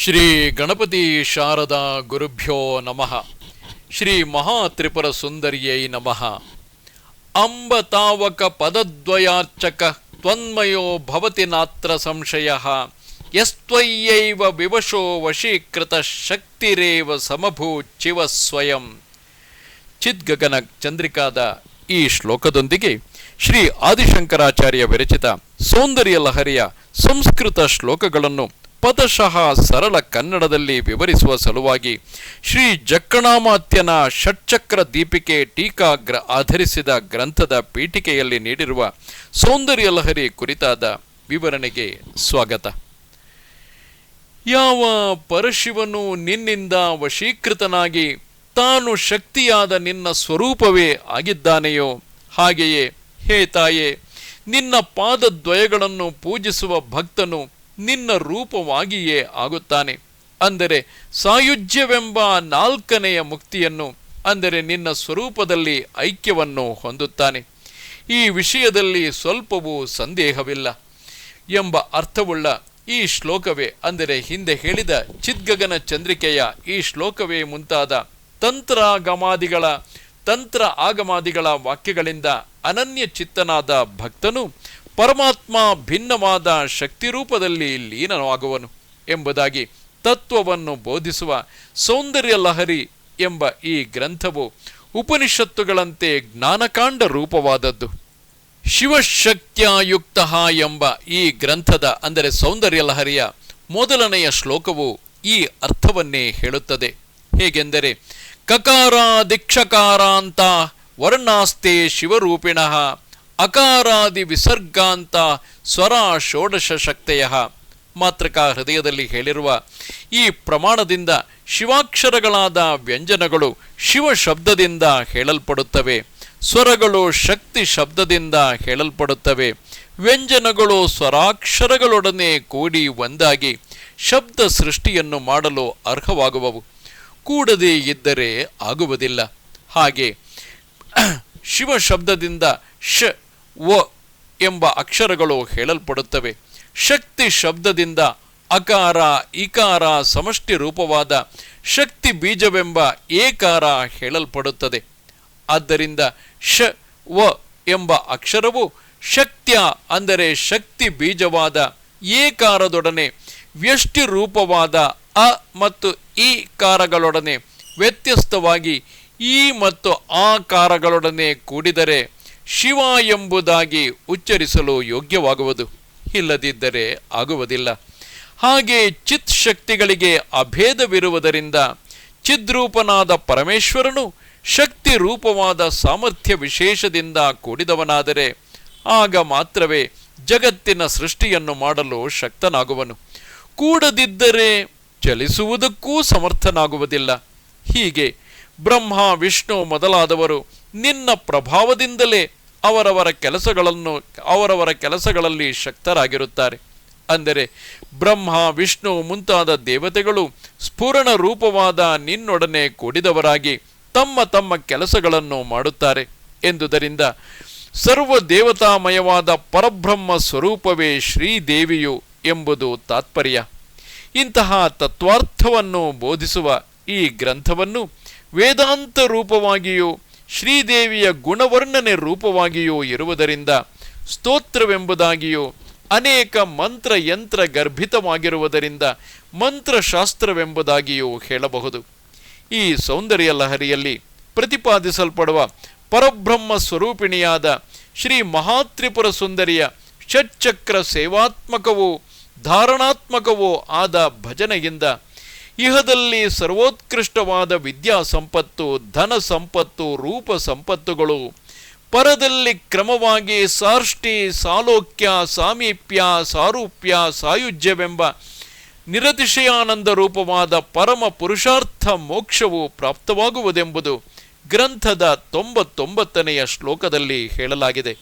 ಶ್ರೀ ಗಣಪತಿ ಶಾರದಾ ಗುರುಭ್ಯೋ ನಮಃ. ಶ್ರೀ ಮಹಾತ್ರಿಪುರ ಸುಂದರ್ಯೈ ನಮಃ. ಅಂಬ ತಾವಕ ಪದದ್ವಯಾರ್ಚಕ ತ್ವನ್ಮಯೋ ಭವತಿ ನಾತ್ರ ಸಂಶಯಃ. ಯಸ್ತ್ವಯ್ಯೈವ ವಿವಶೋ ವಶೀಕೃತ ಶಕ್ತಿರೇವ ಸಮಭೂಚಿವ ಸ್ವಯಂ. ಚಿದ್ಗಗನ ಚಂದ್ರಿಕಾದ ಈ ಶ್ಲೋಕದೊಂದಿಗೆ ಶ್ರೀ ಆದಿಶಂಕರಾಚಾರ್ಯ ವಿರಚಿತ ಸೌಂದರ್ಯ ಲಹರಿಯ ಸಂಸ್ಕೃತ ಶ್ಲೋಕಗಳನ್ನು ಪದಶಃ ಸರಳ ಕನ್ನಡದಲ್ಲಿ ವಿವರಿಸುವ ಸಲುವಾಗಿ ಶ್ರೀ ಜಕ್ಕಣಾಮಾತ್ಯನ ಷಟ್ಚಕ್ರ ದೀಪಿಕೆ ಟೀಕಾಗ್ರ ಆಧರಿಸಿದ ಗ್ರಂಥದ ಪೀಠಿಕೆಯಲ್ಲಿ ನೀಡಿರುವ ಸೌಂದರ್ಯ ಲಹರಿ ಕುರಿತಾದ ವಿವರಣೆಗೆ ಸ್ವಾಗತ. ಯಾವ ಪರಶಿವನು ನಿನ್ನಿಂದ ವಶೀಕೃತನಾಗಿ ತಾನು ಶಕ್ತಿಯಾದ ನಿನ್ನ ಸ್ವರೂಪವೇ ಆಗಿದ್ದಾನೆಯೋ ಹಾಗೆಯೇ ಹೇ ತಾಯೇ, ನಿನ್ನ ಪಾದದ್ವಯಗಳನ್ನು ಪೂಜಿಸುವ ಭಕ್ತನು ನಿನ್ನ ರೂಪವಾಗಿಯೇ ಆಗುತ್ತಾನೆ. ಅಂದರೆ ಸಾಯುಜ್ಯವೆಂಬ ನಾಲ್ಕನೆಯ ಮುಕ್ತಿಯನ್ನು, ಅಂದರೆ ನಿನ್ನ ಸ್ವರೂಪದಲ್ಲಿ ಐಕ್ಯವನ್ನು ಹೊಂದುತ್ತಾನೆ. ಈ ವಿಷಯದಲ್ಲಿ ಸ್ವಲ್ಪವೂ ಸಂದೇಹವಿಲ್ಲ ಎಂಬ ಅರ್ಥವುಳ್ಳ ಈ ಶ್ಲೋಕವೇ, ಅಂದರೆ ಹಿಂದೆ ಹೇಳಿದ ಚಿದ್ಗಗನ ಚಂದ್ರಿಕೆಯ ಈ ಶ್ಲೋಕವೇ ಮುಂತಾದ ತಂತ್ರ ಆಗಮಾದಿಗಳ ವಾಕ್ಯಗಳಿಂದ ಅನನ್ಯ ಚಿತ್ತನಾದ ಭಕ್ತನು ಪರಮಾತ್ಮ ಭಿನ್ನವಾದ ಶಕ್ತಿರೂಪದಲ್ಲಿ ಲೀನವಾಗುವನು ಎಂಬುದಾಗಿ ತತ್ವವನ್ನು ಬೋಧಿಸುವ ಸೌಂದರ್ಯ ಲಹರಿ ಎಂಬ ಈ ಗ್ರಂಥವು ಉಪನಿಷತ್ತುಗಳಂತೆ ಜ್ಞಾನಕಾಂಡ ರೂಪವಾದದ್ದು. ಶಿವಶಕ್ತ್ಯಾಯುಕ್ತ ಎಂಬ ಈ ಗ್ರಂಥದ, ಅಂದರೆ ಸೌಂದರ್ಯ ಲಹರಿಯ ಮೊದಲನೆಯ ಶ್ಲೋಕವು ಈ ಅರ್ಥವನ್ನೇ ಹೇಳುತ್ತದೆ. ಹೇಗೆಂದರೆ, ಕಕಾರಾದಿಕ್ಷಕಾರಾಂತ ವರ್ಣಾಸ್ತೆ ಶಿವರೂಪಿಣಃ ಅಕಾರಾದಿ ವಿಸರ್ಗಾಂತ ಸ್ವರ ಷೋಡಶ ಶಕ್ತೆಯ. ಮಾತ್ರಕ ಹೃದಯದಲ್ಲಿ ಹೇಳಿರುವ ಈ ಪ್ರಮಾಣದಿಂದ ಶಿವಾಕ್ಷರಗಳಾದ ವ್ಯಂಜನಗಳು ಶಿವ ಶಬ್ದದಿಂದ ಹೇಳಲ್ಪಡುತ್ತವೆ, ಸ್ವರಗಳು ಶಕ್ತಿ ಶಬ್ದದಿಂದ ಹೇಳಲ್ಪಡುತ್ತವೆ, ವ್ಯಂಜನಗಳು ಸ್ವರಾಕ್ಷರಗಳೊಡನೆ ಕೂಡಿ ಒಂದಾಗಿ ಶಬ್ದ ಸೃಷ್ಟಿಯನ್ನು ಮಾಡಲು ಅರ್ಹವಾಗುವವು, ಕೂಡದೇ ಇದ್ದರೆ ಆಗುವುದಿಲ್ಲ. ಹಾಗೆ ಶಿವ ಶಬ್ದದಿಂದ ಶ ವ ಎಂಬ ಅಕ್ಷರಗಳು ಹೇಳಲ್ಪಡುತ್ತವೆ, ಶಕ್ತಿ ಶಬ್ದದಿಂದ ಅಕಾರ ಇಕಾರ ಸಮಷ್ಟಿ ರೂಪವಾದ ಶಕ್ತಿ ಬೀಜವೆಂಬ ಏಕಾರ ಹೇಳಲ್ಪಡುತ್ತದೆ. ಆದ್ದರಿಂದ ಶ ವ ಎಂಬ ಅಕ್ಷರವು ಶಕ್ತ್ಯ, ಅಂದರೆ ಶಕ್ತಿ ಬೀಜವಾದ ಏಕಾರದೊಡನೆ ವ್ಯಷ್ಟಿ ರೂಪವಾದ ಅ ಮತ್ತು ಈ ಕಾರಗಳೊಡನೆ ವ್ಯತ್ಯಸ್ತವಾಗಿ ಈ ಮತ್ತು ಆ ಕಾರಗಳೊಡನೆ ಕೂಡಿದರೆ ಶಿವ ಎಂಬುದಾಗಿ ಉಚ್ಚರಿಸಲು ಯೋಗ್ಯವಾಗುವುದು, ಇಲ್ಲದಿದ್ದರೆ ಆಗುವುದಿಲ್ಲ. ಹಾಗೆ ಚಿತ್ ಶಕ್ತಿಗಳಿಗೆ ಅಭೇದವಿರುವುದರಿಂದ ಚಿದ್ರೂಪನಾದ ಪರಮೇಶ್ವರನು ಶಕ್ತಿ ರೂಪವಾದ ಸಾಮರ್ಥ್ಯ ವಿಶೇಷದಿಂದ ಕೂಡಿದವನಾದರೆ ಆಗ ಮಾತ್ರವೇ ಜಗತ್ತಿನ ಸೃಷ್ಟಿಯನ್ನು ಮಾಡಲು ಶಕ್ತನಾಗುವನು, ಕೂಡದಿದ್ದರೆ ಚಲಿಸುವುದಕ್ಕೂ ಸಮರ್ಥನಾಗುವುದಿಲ್ಲ. ಹೀಗೆ ಬ್ರಹ್ಮ ವಿಷ್ಣು ಮೊದಲಾದವರು ನಿನ್ನ ಪ್ರಭಾವದಿಂದಲೇ ಅವರವರ ಕೆಲಸಗಳಲ್ಲಿ ಶಕ್ತರಾಗಿರುತ್ತಾರೆ. ಅಂದರೆ ಬ್ರಹ್ಮ ವಿಷ್ಣು ಮುಂತಾದ ದೇವತೆಗಳು ಸ್ಫುರಣ ರೂಪವಾದ ನಿನ್ನೊಡನೆ ಕೂಡಿದವರಾಗಿ ತಮ್ಮ ತಮ್ಮ ಕೆಲಸಗಳನ್ನು ಮಾಡುತ್ತಾರೆ ಎಂದುದರಿಂದ ಸರ್ವ ದೇವತಾಮಯವಾದ ಪರಬ್ರಹ್ಮ ಸ್ವರೂಪವೇ ಶ್ರೀದೇವಿಯು ಎಂಬುದು ತಾತ್ಪರ್ಯ. ಇಂತಹ ತತ್ವಾರ್ಥವನ್ನು ಬೋಧಿಸುವ ಈ ಗ್ರಂಥವನ್ನು ವೇದಾಂತ ರೂಪವಾಗಿಯೂ ಶ್ರೀದೇವಿಯ ಗುಣವರ್ಣನೆ ರೂಪವಾಗಿಯೂ ಇರುವುದರಿಂದ ಸ್ತೋತ್ರವೆಂಬುದಾಗಿಯೂ ಅನೇಕ ಮಂತ್ರ ಯಂತ್ರ ಗರ್ಭಿತವಾಗಿರುವುದರಿಂದ ಮಂತ್ರಶಾಸ್ತ್ರವೆಂಬುದಾಗಿಯೂ ಹೇಳಬಹುದು. ಈ ಸೌಂದರ್ಯ ಲಹರಿಯಲ್ಲಿ ಪ್ರತಿಪಾದಿಸಲ್ಪಡುವ ಪರಬ್ರಹ್ಮ ಸ್ವರೂಪಿಣಿಯಾದ ಶ್ರೀ ಮಹಾತ್ರಿಪುರ ಸುಂದರಿಯ ಷಟ್ಚಕ್ರ ಸೇವಾತ್ಮಕವೂ ಧಾರಣಾತ್ಮಕವೂ ಆದ ಭಜನೆಯಿಂದ ಇಹದಲ್ಲಿ ಸರ್ವೋತ್ಕೃಷ್ಟವಾದ ವಿದ್ಯಾ ಸಂಪತ್ತು, ಧನ ಸಂಪತ್ತು, ರೂಪ ಸಂಪತ್ತುಗಳು, ಪರದಲ್ಲಿ ಕ್ರಮವಾಗಿ ಸಾರ್ಷ್ಟಿ, ಸಾಲೋಕ್ಯ, ಸಾಮೀಪ್ಯ, ಸಾರೂಪ್ಯ, ಸಾಯುಜ್ಯವೆಂಬ ನಿರತಿಶಯಾನಂದ ರೂಪವಾದ ಪರಮ ಪುರುಷಾರ್ಥ ಮೋಕ್ಷವು ಪ್ರಾಪ್ತವಾಗುವುದೆಂಬುದು ಗ್ರಂಥದ 99ನೆಯ ಶ್ಲೋಕದಲ್ಲಿ ಹೇಳಲಾಗಿದೆ.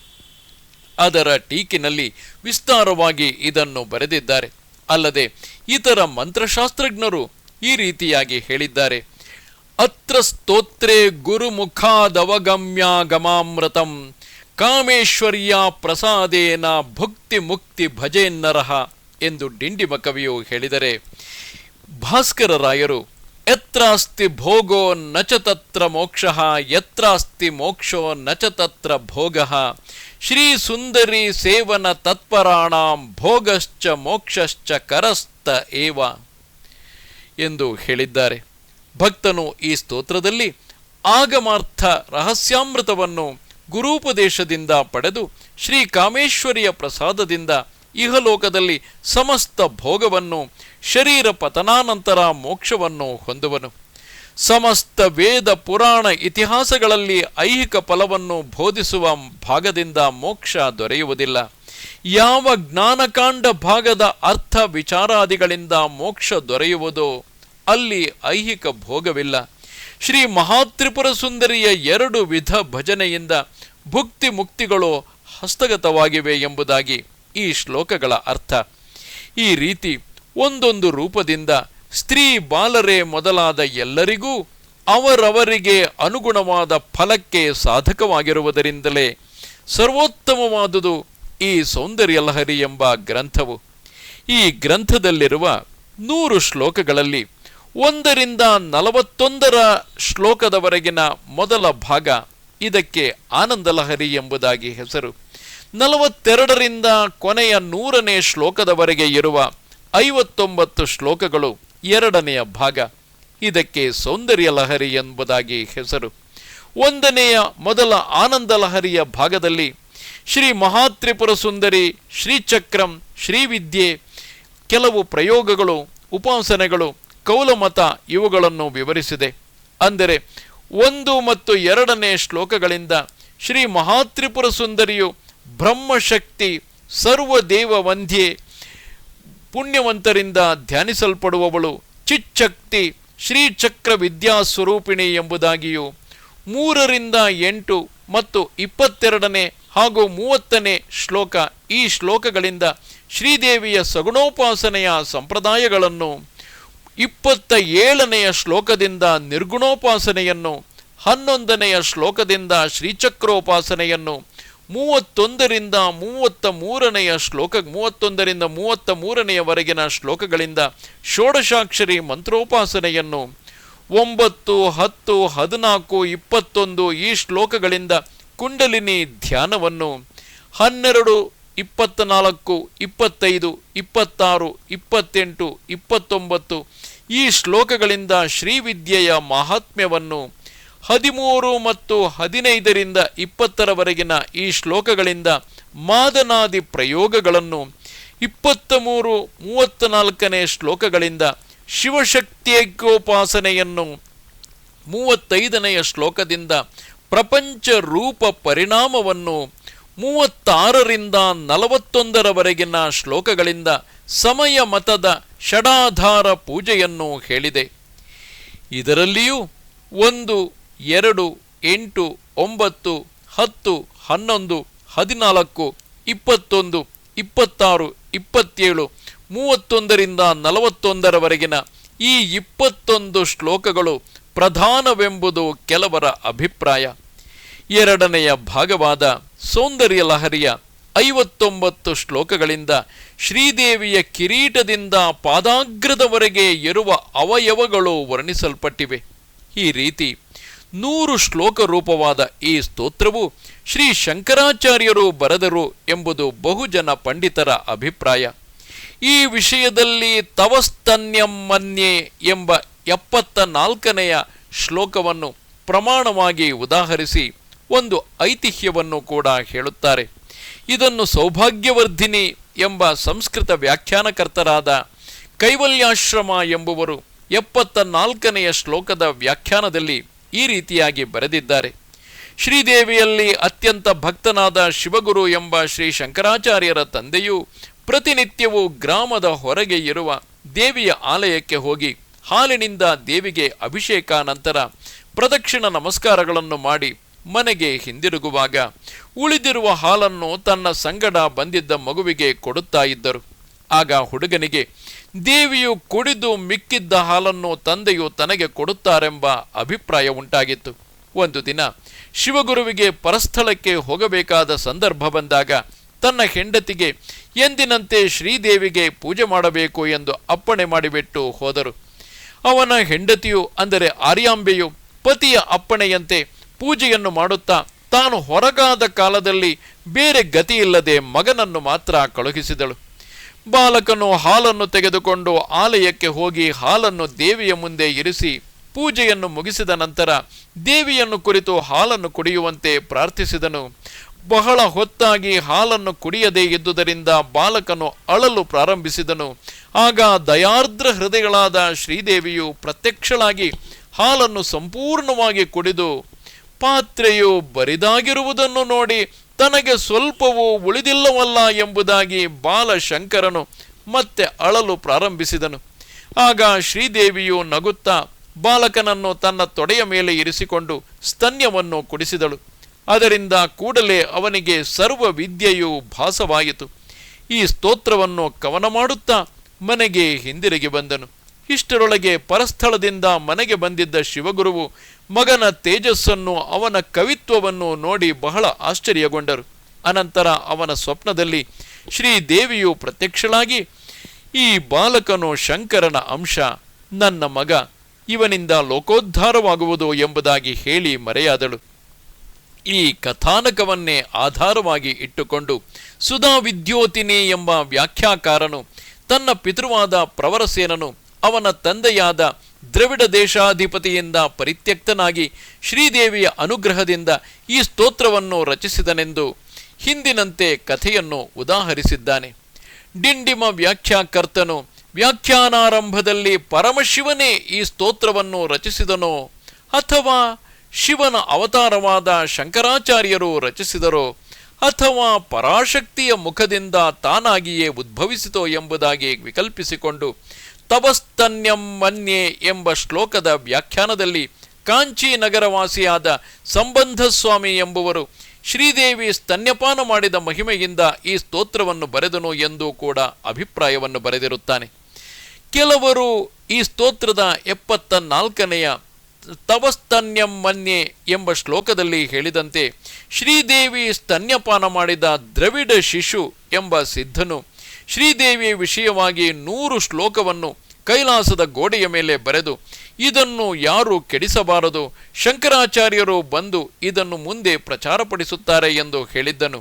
ಅದರ ಟೀಕಿನಲ್ಲಿ ವಿಸ್ತಾರವಾಗಿ ಇದನ್ನು ಬರೆದಿದ್ದಾರೆ. ಅಲ್ಲದೆ ಇತರ ಮಂತ್ರಶಾಸ್ತ್ರಜ್ಞರು ಈ ರೀತಿಯಾಗಿ ಹೇಳಿದ್ದಾರೆ. ಅತ್ರ ಸ್ತೋತ್ರೇ ಗುರುಮುಖಾದವಗಮ್ಯಾಗಮಾಮೃತಂ ಕಾಮೇಶ್ವರ್ಯ ಪ್ರಸಾದೇನ ಭುಕ್ತಿ ಮುಕ್ತಿ ಭಜೇನ್ನರಹ ಎಂದು ಡಿಂಡಿಮ ಕವಿಯು ಹೇಳಿದರೆ, ಭಾಸ್ಕರರಾಯರು ಯತ್ರಾಸ್ತಿ ಭೋಗೋ ನ ಚ ತತ್ರ ಮೋಕ್ಷಃ ಯತ್ರಾಸ್ತಿ ಮೋಕ್ಷೋ ನ ಚ ತತ್ರ ಭೋಗಃ ಶ್ರೀ ಸುಂದರಿ ಸೇವನ ತತ್ಪರಾಣಾಂ ಭೋಗಶ್ಚ ಮೋಕ್ಷಶ್ಚ ಕರಸ್ಥ ಏವ ಎಂದು ಹೇಳಿದ್ದಾರೆ. ಭಕ್ತನು ಈ ಸ್ತೋತ್ರದಲ್ಲಿ ಆಗಮಾರ್ಥ ರಹಸ್ಯಾಮೃತವನ್ನು ಗುರೂಪದೇಶದಿಂದ ಪಡೆದು ಶ್ರೀ ಕಾಮೇಶ್ವರಿಯ ಪ್ರಸಾದದಿಂದ ಇಹಲೋಕದಲ್ಲಿ ಸಮಸ್ತ ಭೋಗವನ್ನು, ಶರೀರ ಪತನಾನಂತರ ಮೋಕ್ಷವನ್ನು ಹೊಂದುವನು. ಸಮಸ್ತ ವೇದ ಪುರಾಣ ಇತಿಹಾಸಗಳಲ್ಲಿ ಐಹಿಕ ಫಲವನ್ನು ಬೋಧಿಸುವ ಭಾಗದಿಂದ ಮೋಕ್ಷ ದೊರೆಯುವುದಿಲ್ಲ. ಯಾವ ಜ್ಞಾನಕಾಂಡ ಭಾಗದ ಅರ್ಥ ವಿಚಾರಾದಿಗಳಿಂದ ಮೋಕ್ಷ ದೊರೆಯುವುದೋ ಅಲ್ಲಿ ಐಹಿಕ ಭೋಗವಿಲ್ಲ. ಶ್ರೀ ಮಹಾತ್ರಿಪುರ ಸುಂದರಿಯ 2 ವಿಧ ಭಜನೆಯಿಂದ ಭುಕ್ತಿ ಮುಕ್ತಿಗಳು ಹಸ್ತಗತವಾಗಿವೆ ಎಂಬುದಾಗಿ ಈ ಶ್ಲೋಕಗಳ ಅರ್ಥ. ಈ ರೀತಿ ಒಂದೊಂದು ರೂಪದಿಂದ ಸ್ತ್ರೀ ಬಾಲರೇ ಮೊದಲಾದ ಎಲ್ಲರಿಗೂ ಅವರವರಿಗೆ ಅನುಗುಣವಾದ ಫಲಕ್ಕೆ ಸಾಧಕವಾಗಿರುವುದರಿಂದಲೇ ಸರ್ವೋತ್ತಮವಾದುದು ಈ ಸೌಂದರ್ಯಲಹರಿ ಎಂಬ ಗ್ರಂಥವು. ಈ ಗ್ರಂಥದಲ್ಲಿರುವ 100 ಶ್ಲೋಕಗಳಲ್ಲಿ 1 ರಿಂದ 41 ಶ್ಲೋಕದವರೆಗಿನ ಮೊದಲ ಭಾಗ, ಇದಕ್ಕೆ ಆನಂದಲಹರಿ ಎಂಬುದಾಗಿ ಹೆಸರು. 42 ರಿಂದ ಕೊನೆಯ 100ನೇ ಶ್ಲೋಕದವರೆಗೆ ಇರುವ 59 ಶ್ಲೋಕಗಳು 2ನೆಯ ಭಾಗ, ಇದಕ್ಕೆ ಸೌಂದರ್ಯಲಹರಿ ಎಂಬುದಾಗಿ ಹೆಸರು. 1ನೆಯ ಮೊದಲ ಆನಂದಲಹರಿಯ ಭಾಗದಲ್ಲಿ ಶ್ರೀ ಮಹಾತ್ರಿಪುರ ಸುಂದರಿ, ಶ್ರೀಚಕ್ರಂ, ಶ್ರೀವಿದ್ಯೆ, ಕೆಲವು ಪ್ರಯೋಗಗಳು, ಉಪಾಸನೆಗಳು, ಕೌಲಮತ ಇವುಗಳನ್ನು ವಿವರಿಸಿದೆ. ಅಂದರೆ 1 ಮತ್ತು 2ನೇ ಶ್ಲೋಕಗಳಿಂದ ಶ್ರೀ ಮಹಾತ್ರಿಪುರ ಸುಂದರಿಯು ಬ್ರಹ್ಮಶಕ್ತಿ, ಸರ್ವದೇವ ವಂದ್ಯೆ, ಪುಣ್ಯವಂತರಿಂದ ಧ್ಯಾನಿಸಲ್ಪಡುವವಳು, ಚಿಚ್ಚಕ್ತಿ, ಶ್ರೀಚಕ್ರ ವಿದ್ಯಾಸ್ವರೂಪಿಣಿ ಎಂಬುದಾಗಿಯೂ 3 ರಿಂದ 8 ಮತ್ತು 22ನೇ ಹಾಗೂ 30ನೇ ಶ್ಲೋಕ, ಈ ಶ್ಲೋಕಗಳಿಂದ ಶ್ರೀದೇವಿಯ ಸಗುಣೋಪಾಸನೆಯ ಸಂಪ್ರದಾಯಗಳನ್ನು, 27ನೆಯ ಶ್ಲೋಕದಿಂದ ನಿರ್ಗುಣೋಪಾಸನೆಯನ್ನು, 11ನೆಯ ಶ್ಲೋಕದಿಂದ ಶ್ರೀಚಕ್ರೋಪಾಸನೆಯನ್ನು, 31 ರಿಂದ 33ನೆಯ ಶ್ಲೋಕ, 31 ರಿಂದ 33ನೇಯವರೆಗಿನ ಶ್ಲೋಕಗಳಿಂದ ಷೋಡಶಾಕ್ಷರಿ ಮಂತ್ರೋಪಾಸನೆಯನ್ನು, 9, 10, 14, 21 ಈ ಶ್ಲೋಕಗಳಿಂದ ಕುಂಡಲಿನಿ ಧ್ಯಾನವನ್ನು, 12, 24, 25, 26, 28, 29 ಈ ಶ್ಲೋಕಗಳಿಂದ ಶ್ರೀವಿದ್ಯೆಯ ಮಹಾತ್ಮ್ಯವನ್ನು, 13 ಮತ್ತು 15 ರಿಂದ 20ರವರೆಗಿನ ಈ ಶ್ಲೋಕಗಳಿಂದ ಮಾದನಾದಿ ಪ್ರಯೋಗಗಳನ್ನು, 23, 34ನೇ ಶ್ಲೋಕಗಳಿಂದ ಶಿವಶಕ್ತಿಯೈಕ್ಯೋಪಾಸನೆಯನ್ನು, 35ನೆಯ ಶ್ಲೋಕದಿಂದ ಪ್ರಪಂಚ ರೂಪ ಪರಿಣಾಮವನ್ನು, 36 ರಿಂದ 41ರವರೆಗಿನ ಶ್ಲೋಕಗಳಿಂದ ಸಮಯ ಮತದ ಷಡಾಧಾರ ಪೂಜೆಯನ್ನು ಹೇಳಿದೆ. ಇದರಲ್ಲಿಯೂ 1, 2, 8, 9, 10, 11, 14, 21, 26, 27, 31 ರಿಂದ 41ರವರೆಗಿನ ಈ 21 ಶ್ಲೋಕಗಳು ಪ್ರಧಾನವೆಂಬುದು ಕೆಲವರ ಅಭಿಪ್ರಾಯ. 2ನೆಯ ಭಾಗವಾದ ಸೌಂದರ್ಯಲಹರಿಯ 59 ಶ್ಲೋಕಗಳಿಂದ ಶ್ರೀದೇವಿಯ ಕಿರೀಟದಿಂದ ಪಾದಾಗ್ರದವರೆಗೆ ಇರುವ ಅವಯವಗಳು ವರ್ಣಿಸಲ್ಪಟ್ಟಿವೆ. ಈ ರೀತಿ 100 ಶ್ಲೋಕ ರೂಪವಾದ ಈ ಸ್ತೋತ್ರವು ಶ್ರೀ ಶಂಕರಾಚಾರ್ಯರು ಬರೆದರು ಎಂಬುದು ಬಹುಜನ ಪಂಡಿತರ ಅಭಿಪ್ರಾಯ. ಈ ವಿಷಯದಲ್ಲಿ ತವಸ್ತನ್ಯಂ ಮನ್ಯೆ ಎಂಬ 74ನೆಯ ಶ್ಲೋಕವನ್ನು ಪ್ರಮಾಣವಾಗಿ ಉದಾಹರಿಸಿ ಒಂದು ಐತಿಹ್ಯವನ್ನು ಕೂಡ ಹೇಳುತ್ತಾರೆ. ಇದನ್ನು ಸೌಭಾಗ್ಯವರ್ಧಿನಿ ಎಂಬ ಸಂಸ್ಕೃತ ವ್ಯಾಖ್ಯಾನಕರ್ತರಾದ ಕೈವಲ್ಯಾಶ್ರಮ ಎಂಬುವರು 74ನೆಯ ಶ್ಲೋಕದ ವ್ಯಾಖ್ಯಾನದಲ್ಲಿ ಈ ರೀತಿಯಾಗಿ ಬರೆದಿದ್ದಾರೆ. ಶ್ರೀದೇವಿಯಲ್ಲಿ ಅತ್ಯಂತ ಭಕ್ತನಾದ ಶಿವಗುರು ಎಂಬ ಶ್ರೀ ಶಂಕರಾಚಾರ್ಯರ ತಂದೆಯು ಪ್ರತಿನಿತ್ಯವೂ ಗ್ರಾಮದ ಹೊರಗೆ ಇರುವ ದೇವಿಯ ಆಲಯಕ್ಕೆ ಹೋಗಿ ಹಾಲಿನಿಂದ ದೇವಿಗೆ ಅಭಿಷೇಕ ನಂತರ ಪ್ರದಕ್ಷಿಣ ನಮಸ್ಕಾರಗಳನ್ನು ಮಾಡಿ ಮನೆಗೆ ಹಿಂದಿರುಗುವಾಗ ಉಳಿದಿರುವ ಹಾಲನ್ನು ತನ್ನ ಸಂಗಡ ಬಂದಿದ್ದ ಮಗುವಿಗೆ ಕೊಡುತ್ತಾ ಇದ್ದರು. ಆಗ ಹುಡುಗನಿಗೆ ದೇವಿಯು ಕುಡಿದು ಮಿಕ್ಕಿದ್ದ ಹಾಲನ್ನು ತಂದೆಯು ತನಗೆ ಕೊಡುತ್ತಾರೆಂಬ ಅಭಿಪ್ರಾಯ ಉಂಟಾಗಿತ್ತು. ಒಂದು ದಿನ ಶಿವಗುರುವಿಗೆ ಪರಸ್ಥಳಕ್ಕೆ ಹೋಗಬೇಕಾದ ಸಂದರ್ಭ ಬಂದಾಗ ತನ್ನ ಹೆಂಡತಿಗೆ ಎಂದಿನಂತೆ ಶ್ರೀದೇವಿಗೆ ಪೂಜೆ ಮಾಡಬೇಕು ಎಂದು ಅಪ್ಪಣೆ ಮಾಡಿಬಿಟ್ಟು ಹೋದರು. ಅವನ ಹೆಂಡತಿಯು ಅಂದರೆ ಆರ್ಯಾಂಬೆಯು ಪತಿಯ ಅಪ್ಪಣೆಯಂತೆ ಪೂಜೆಯನ್ನು ಮಾಡುತ್ತಾ ತಾನು ಹೊರಗಾದ ಕಾಲದಲ್ಲಿ ಬೇರೆ ಗತಿಯಿಲ್ಲದೆ ಮಗನನ್ನು ಮಾತ್ರ ಕಳುಹಿಸಿದಳು. ಬಾಲಕನು ಹಾಲನ್ನು ತೆಗೆದುಕೊಂಡು ಆಲಯಕ್ಕೆ ಹೋಗಿ ಹಾಲನ್ನು ದೇವಿಯ ಮುಂದೆ ಇರಿಸಿ ಪೂಜೆಯನ್ನು ಮುಗಿಸಿದ ನಂತರ ದೇವಿಯನ್ನು ಕುರಿತು ಹಾಲನ್ನು ಕುಡಿಯುವಂತೆ ಪ್ರಾರ್ಥಿಸಿದನು. ಬಹಳ ಹೊತ್ತಾಗಿ ಹಾಲನ್ನು ಕುಡಿಯದೇ ಇದ್ದುದರಿಂದ ಬಾಲಕನು ಅಳಲು ಪ್ರಾರಂಭಿಸಿದನು. ಆಗ ದಯಾರ್ದ್ರ ಹೃದಯಗಳಾದ ಶ್ರೀದೇವಿಯು ಪ್ರತ್ಯಕ್ಷಳಾಗಿ ಹಾಲನ್ನು ಸಂಪೂರ್ಣವಾಗಿ ಕುಡಿದು ಪಾತ್ರೆಯು ಬರಿದಾಗಿರುವುದನ್ನು ನೋಡಿ ತನಗೆ ಸ್ವಲ್ಪವೂ ಉಳಿದಿಲ್ಲವಲ್ಲ ಎಂಬುದಾಗಿ ಬಾಲಶಂಕರನು ಮತ್ತೆ ಅಳಲು ಪ್ರಾರಂಭಿಸಿದನು. ಆಗ ಶ್ರೀದೇವಿಯು ನಗುತ್ತಾ ಬಾಲಕನನ್ನು ತನ್ನ ತೊಡೆಯ ಮೇಲೆ ಇರಿಸಿಕೊಂಡು ಸ್ತನ್ಯವನ್ನು ಕುಡಿಸಿದಳು. ಅದರಿಂದ ಕೂಡಲೇ ಅವನಿಗೆ ಸರ್ವ ವಿದ್ಯೆಯು ಭಾಸವಾಯಿತು. ಈ ಸ್ತೋತ್ರವನ್ನು ಕವನ ಮಾಡುತ್ತಾ ಮನೆಗೆ ಹಿಂದಿರುಗಿ ಬಂದನು. ಇಷ್ಟರೊಳಗೆ ಪರಸ್ಥಳದಿಂದ ಮನೆಗೆ ಬಂದಿದ್ದ ಶಿವಗುರುವು ಮಗನ ತೇಜಸ್ಸನ್ನು ಅವನ ಕವಿತ್ವವನ್ನು ನೋಡಿ ಬಹಳ ಆಶ್ಚರ್ಯಗೊಂಡರು. ಅನಂತರ ಅವನ ಸ್ವಪ್ನದಲ್ಲಿ ಶ್ರೀದೇವಿಯು ಪ್ರತ್ಯಕ್ಷಳಾಗಿ, ಈ ಬಾಲಕನು ಶಂಕರನ ಅಂಶ, ನನ್ನ ಮಗ, ಇವನಿಂದ ಲೋಕೋದ್ಧಾರವಾಗುವುದು ಎಂಬುದಾಗಿ ಹೇಳಿ ಮರೆಯಾದಳು. ಈ ಕಥಾನಕವನ್ನೇ ಆಧಾರವಾಗಿ ಇಟ್ಟುಕೊಂಡು ಸುಧಾ ವಿದ್ಯೋತಿನಿ ಎಂಬ ವ್ಯಾಖ್ಯಾಕಾರನು ತನ್ನ ಪಿತೃವಾದ ಪ್ರವರಸೇನನು ಅವನ ತಂದೆಯಾದ ದ್ರವಿಡ ದೇಶಾಧಿಪತಿಯಿಂದ ಪರಿತ್ಯಕ್ತನಾಗಿ ಶ್ರೀದೇವಿಯ ಅನುಗ್ರಹದಿಂದ ಈ ಸ್ತೋತ್ರವನ್ನು ರಚಿಸಿದನೆಂದು ಹಿಂದಿನಂತೆ ಕಥೆಯನ್ನು ಉದಾಹರಿಸಿದ್ದಾನೆ. ಡಿಂಡಿಮ ವ್ಯಾಖ್ಯಾಕರ್ತನು ವ್ಯಾಖ್ಯಾನಾರಂಭದಲ್ಲಿ ಪರಮಶಿವನೇ ಈ ಸ್ತೋತ್ರವನ್ನು ರಚಿಸಿದನೋ ಅಥವಾ ಶಿವನ ಅವತಾರವಾದ ಶಂಕರಾಚಾರ್ಯರು ರಚಿಸಿದರೋ ಅಥವಾ ಪರಾಶಕ್ತಿಯ ಮುಖದಿಂದ ತಾನಾಗಿಯೇ ಉದ್ಭವಿಸಿತೋ ಎಂಬುದಾಗಿ ವಿಕಲ್ಪಿಸಿಕೊಂಡು ತಪಸ್ತನ್ಯಂ ಮನ್ಯೆ ಎಂಬ ಶ್ಲೋಕದ ವ್ಯಾಖ್ಯಾನದಲ್ಲಿ ಕಾಂಚಿ ನಗರವಾಸಿಯಾದ ಸಂಬಂಧಸ್ವಾಮಿ ಎಂಬುವರು ಶ್ರೀದೇವಿ ಸ್ತನ್ಯಪಾನ ಮಾಡಿದ ಮಹಿಮೆಯಿಂದ ಈ ಸ್ತೋತ್ರವನ್ನು ಬರೆದನು ಎಂದು ಕೂಡ ಅಭಿಪ್ರಾಯವನ್ನು ಬರೆದಿರುತ್ತಾನೆ. ಕೆಲವರು ಈ ಸ್ತೋತ್ರದ 74ನೆಯ ತಪಸ್ತನ್ಯಂ ಮನ್ಯೆ ಎಂಬ ಶ್ಲೋಕದಲ್ಲಿ ಹೇಳಿದಂತೆ ಶ್ರೀದೇವಿ ಸ್ತನ್ಯಪಾನ ಮಾಡಿದ ದ್ರವಿಡ ಶಿಶು ಎಂಬ ಸಿದ್ಧನು ಶ್ರೀದೇವಿಯ ವಿಷಯವಾಗಿ 100 ಶ್ಲೋಕವನ್ನು ಕೈಲಾಸದ ಗೋಡೆಯ ಮೇಲೆ ಬರೆದು ಇದನ್ನು ಯಾರು ಕೆಡಿಸಬಾರದು, ಶಂಕರಾಚಾರ್ಯರು ಬಂದು ಇದನ್ನು ಮುಂದೆ ಪ್ರಚಾರಪಡಿಸುತ್ತಾರೆ ಎಂದು ಹೇಳಿದ್ದನು.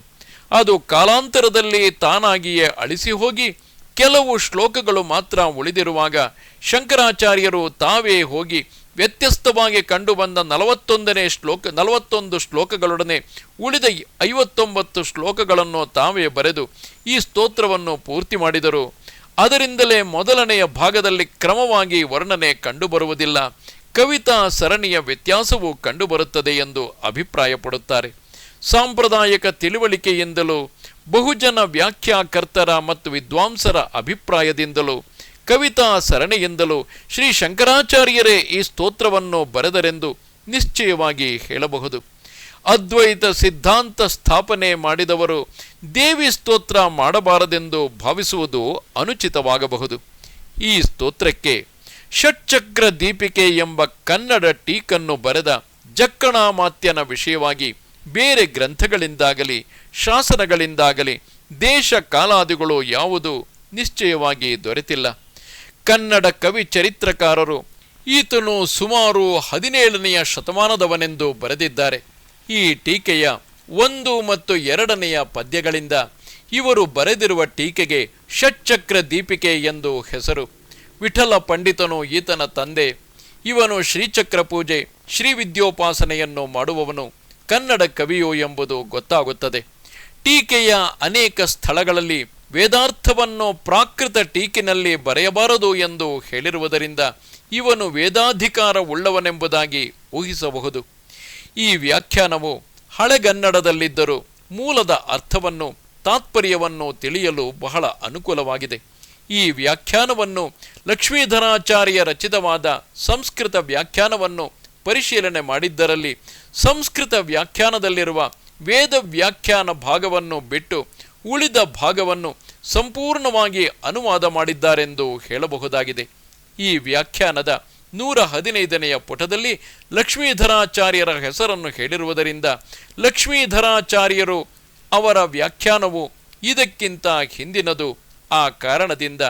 ಅದು ಕಾಲಾಂತರದಲ್ಲಿ ತಾನಾಗಿಯೇ ಅಳಿಸಿ ಹೋಗಿ ಕೆಲವು ಶ್ಲೋಕಗಳು ಮಾತ್ರ ಉಳಿದಿರುವಾಗ ಶಂಕರಾಚಾರ್ಯರು ತಾವೇ ಹೋಗಿ ವ್ಯತ್ಯಸ್ತವಾಗಿ ಕಂಡುಬಂದ 41 ಶ್ಲೋಕಗಳೊಡನೆ ಉಳಿದ 59 ಶ್ಲೋಕಗಳನ್ನು ತಾವೇ ಬರೆದು ಈ ಸ್ತೋತ್ರವನ್ನು ಪೂರ್ತಿ ಮಾಡಿದರು. ಅದರಿಂದಲೇ ಮೊದಲನೆಯ ಭಾಗದಲ್ಲಿ ಕ್ರಮವಾಗಿ ವರ್ಣನೆ ಕಂಡುಬರುವುದಿಲ್ಲ, ಕವಿತಾ ಸರಣಿಯ ವ್ಯತ್ಯಾಸವು ಕಂಡುಬರುತ್ತದೆ ಎಂದು ಅಭಿಪ್ರಾಯಪಡುತ್ತಾರೆ. ಸಾಂಪ್ರದಾಯಿಕ ತಿಳುವಳಿಕೆಯಿಂದಲೂ ಬಹುಜನ ವ್ಯಾಖ್ಯಾಕರ್ತರ ಮತ್ತು ವಿದ್ವಾಂಸರ ಅಭಿಪ್ರಾಯದಿಂದಲೂ ಕವಿತಾ ಸರಣಿಯಿಂದಲೂ ಶ್ರೀ ಶಂಕರಾಚಾರ್ಯರೇ ಈ ಸ್ತೋತ್ರವನ್ನು ಬರೆದರೆಂದು ನಿಶ್ಚಯವಾಗಿ ಹೇಳಬಹುದು. ಅದ್ವೈತ ಸಿದ್ಧಾಂತ ಸ್ಥಾಪನೆ ಮಾಡಿದವರು ದೇವಿ ಸ್ತೋತ್ರ ಮಾಡಬಾರದೆಂದು ಭಾವಿಸುವುದು ಅನುಚಿತವಾಗಬಹುದು. ಈ ಸ್ತೋತ್ರಕ್ಕೆ ಷಟ್ಚಕ್ರ ದೀಪಿಕೆ ಎಂಬ ಕನ್ನಡ ಟೀಕನ್ನು ಬರೆದ ಜಕ್ಕಣಾಮಾತ್ಯನ ವಿಷಯವಾಗಿ ಬೇರೆ ಗ್ರಂಥಗಳಿಂದಾಗಲಿ ಶಾಸನಗಳಿಂದಾಗಲಿ ದೇಶ ಕಾಲಾದಿಗಳು ಯಾವುದು ನಿಶ್ಚಯವಾಗಿ ದೊರೆತಿಲ್ಲ. ಕನ್ನಡ ಕವಿ ಚರಿತ್ರಕಾರರು ಈತನು ಸುಮಾರು 17ನೆಯ ಶತಮಾನದವನೆಂದು ಬರೆದಿದ್ದಾರೆ. ಈ ಟೀಕೆಯ 1 ಮತ್ತು 2ನೆಯ ಪದ್ಯಗಳಿಂದ ಇವರು ಬರೆದಿರುವ ಟೀಕೆಗೆ ಷಟ್ಚಕ್ರ ದೀಪಿಕೆ ಎಂದು ಹೆಸರು. ವಿಠಲ ಪಂಡಿತನು ಈತನ ತಂದೆ. ಇವನು ಶ್ರೀಚಕ್ರ ಪೂಜೆ, ಶ್ರೀವಿದ್ಯೋಪಾಸನೆಯನ್ನು ಮಾಡುವವನು, ಕನ್ನಡ ಕವಿಯು ಎಂಬುದು ಗೊತ್ತಾಗುತ್ತದೆ. ಟೀಕೆಯ ಅನೇಕ ಸ್ಥಳಗಳಲ್ಲಿ ವೇದಾರ್ಥವನ್ನು ಪ್ರಾಕೃತ ಟೀಕಿನಲ್ಲಿ ಬರೆಯಬಾರದು ಎಂದು ಹೇಳಿರುವುದರಿಂದ ಇವನು ವೇದಾಧಿಕಾರ ಉಳ್ಳವನೆಂಬುದಾಗಿ ಊಹಿಸಬಹುದು. ಈ ವ್ಯಾಖ್ಯಾನವು ಹಳೆಗನ್ನಡದಲ್ಲಿದ್ದರೂ ಮೂಲದ ಅರ್ಥವನ್ನು ತಾತ್ಪರ್ಯವನ್ನು ತಿಳಿಯಲು ಬಹಳ ಅನುಕೂಲವಾಗಿದೆ. ಈ ವ್ಯಾಖ್ಯಾನವನ್ನು ಲಕ್ಷ್ಮೀಧರಾಚಾರ್ಯ ರಚಿತವಾದ ಸಂಸ್ಕೃತ ವ್ಯಾಖ್ಯಾನವನ್ನು ಪರಿಶೀಲನೆ ಮಾಡಿದ್ದರಲ್ಲಿ ಸಂಸ್ಕೃತ ವ್ಯಾಖ್ಯಾನದಲ್ಲಿರುವ ವೇದ ವ್ಯಾಖ್ಯಾನ ಭಾಗವನ್ನು ಬಿಟ್ಟು ಉಳಿದ ಭಾಗವನ್ನು ಸಂಪೂರ್ಣವಾಗಿ ಅನುವಾದ ಮಾಡಿದ್ದಾರೆಂದು ಹೇಳಬಹುದಾಗಿದೆ. ಈ ವ್ಯಾಖ್ಯಾನದ 115ನೆಯ ಪುಟದಲ್ಲಿ ಲಕ್ಷ್ಮೀಧರಾಚಾರ್ಯರ ಹೆಸರನ್ನು ಹೇಳಿರುವುದರಿಂದ ಲಕ್ಷ್ಮೀಧರಾಚಾರ್ಯರು ಅವರ ವ್ಯಾಖ್ಯಾನವು ಇದಕ್ಕಿಂತ ಹಿಂದಿನದು. ಆ ಕಾರಣದಿಂದ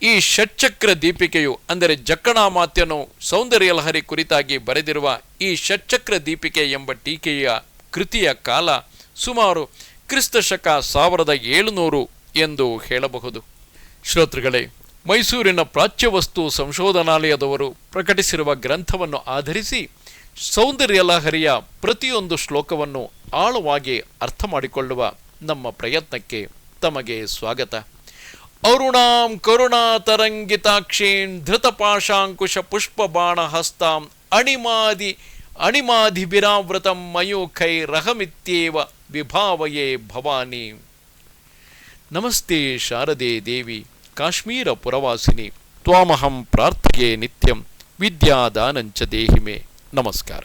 ಈ ಷಟ್ಚಕ್ರ ದೀಪಿಕೆಯು ಅಂದರೆ ಜಕ್ಕಣಾಮಾತ್ಯನು ಸೌಂದರ್ಯ ಲಹರಿ ಕುರಿತಾಗಿ ಬರೆದಿರುವ ಈ ಷಟ್ಚಕ್ರ ದೀಪಿಕೆ ಎಂಬ ಟೀಕೆಯ ಕೃತಿಯ ಕಾಲ ಸುಮಾರು ಕ್ರಿಸ್ತಶಕ 1700 ಎಂದು ಹೇಳಬಹುದು. ಶ್ರೋತೃಗಳೇ, ಮೈಸೂರಿನ ಪ್ರಾಚ್ಯವಸ್ತು ಸಂಶೋಧನಾಲಯದವರು ಪ್ರಕಟಿಸಿರುವ ಗ್ರಂಥವನ್ನು ಆಧರಿಸಿ ಸೌಂದರ್ಯ ಲಹರಿಯ ಪ್ರತಿಯೊಂದು ಶ್ಲೋಕವನ್ನು ಆಳವಾಗಿ ಅರ್ಥ ಮಾಡಿಕೊಳ್ಳುವ ನಮ್ಮ ಪ್ರಯತ್ನಕ್ಕೆ ತಮಗೆ ಸ್ವಾಗತ. ಅರುಣಾಂ ಕರುಣಾತರಂಗಿತಾಕ್ಷೇಣ್ ಧೃತಪಾಶಾಂಕುಶ ಪುಷ್ಪಬಾಣ ಹಸ್ತಾಂ ಅಣಿಮಾಧಿಭಿರಾವೃತಂ ಮಯೂಖೈರಹಮಿತ್ಯೇವ ವಿಭಾವಯೇ ಭವಾನಿ. ನಮಸ್ತೆ ಶಾರದೆ ದೇವಿ ಕಾಶ್ಮೀರ ಪುರವಾಸಿನಿ, ತ್ವಾಮಹಂ ಪ್ರಾರ್ಥಯೇ ನಿತ್ಯಂ ವಿದ್ಯಾದಾನಂಚ ದೇಹಿಮೆ. ನಮಸ್ಕಾರ.